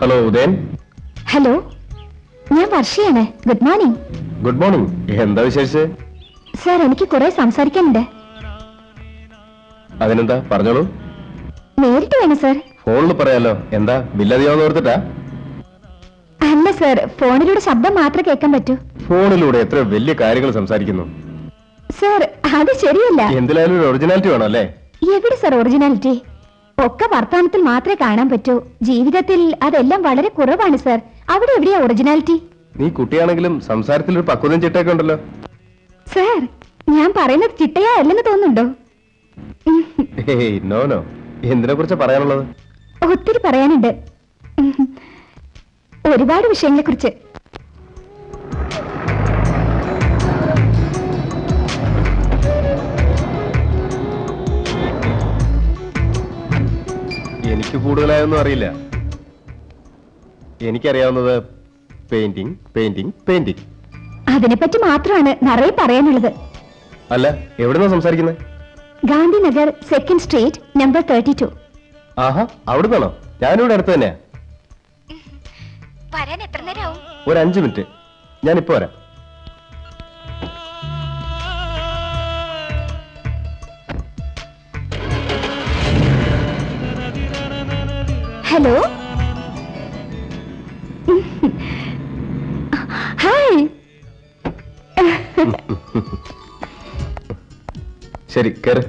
Hello Udayan. Hello, ഞാൻ വർഷയാണ്. Good morning. Good morning. എന്താ വിശേഷിച്ച്? സാർ, എനിക്ക് കുറെ സംസാരിക്കാനുണ്ട്. അതിനെന്താ, പറഞ്ഞോളൂ. നേരിട്ട് വേണം സാർ. ഫോണിൽ പറയാലോ. എന്താ, ബില്ലധികമാണെന്ന് ഓർത്തിട്ടാ? അല്ല സാർ, ഫോണിലൂടെ ശബ്ദം മാത്രമേ കേൾക്കാൻ പറ്റൂ. ഫോണിലൂടെ എത്ര വലിയ കാര്യങ്ങൾ സംസാരിക്കുന്നു. സാർ, അത് ശരിയല്ല. എന്തിനായാലും ഒരു ഒറിജിനാലിറ്റി വേണം അല്ലേ? എവിടെ സാർ ഒറിജിനാലിറ്റി? ഒക്കെ വർത്തമാനത്തിൽ മാത്രമേ കാണാൻ പറ്റൂ. ജീവിതത്തിൽ അതെല്ലാം വളരെ കുറവാണ് സാർ. അവിടെ എവിടെയാ ഒറിജിനാലിറ്റി? നീ കുട്ടിയാണെങ്കിലും സംസാരത്തിൽ ഒരു പക്വതയും ചിട്ടയൊക്കെ ഉണ്ടല്ലോ. സാർ, ഞാൻ പറയുന്നത് ചിട്ടയാ അല്ലെന്ന് തോന്നുന്നുണ്ടോ? No no. എന്തിനെ കുറിച്ച് പറയാനുള്ളത്? ഒത്തിരി പറയാനുണ്ട്. ഒരുപാട് വിഷയങ്ങളെ കുറിച്ച്. എനിക്ക് കൂടുതലായൊന്നും അറിയില്ല. എനിക്കറിയാവുന്നത് പെയിന്റിംഗ് പെയിന്റിംഗ് പെയിന്റിംഗ്. അതിനെപ്പറ്റി മാത്രമാണ് നിറയെ പറയാനുള്ളത്. അല്ല, എവിടുന്നാ സംസാരിക്കുന്നത്? Gandhinagar 2nd street number 32. ആഹാ, അവിടുന്നാണോ? ഞാനിവിടെ അടുത്ത് തന്നെയാ. വരാൻ എത്ര നേരമാവും? ഒരു 5 മിനിറ്റ്. ഞാനിപ്പോ വരാം. Hello, hi. ശരി, കേറ്.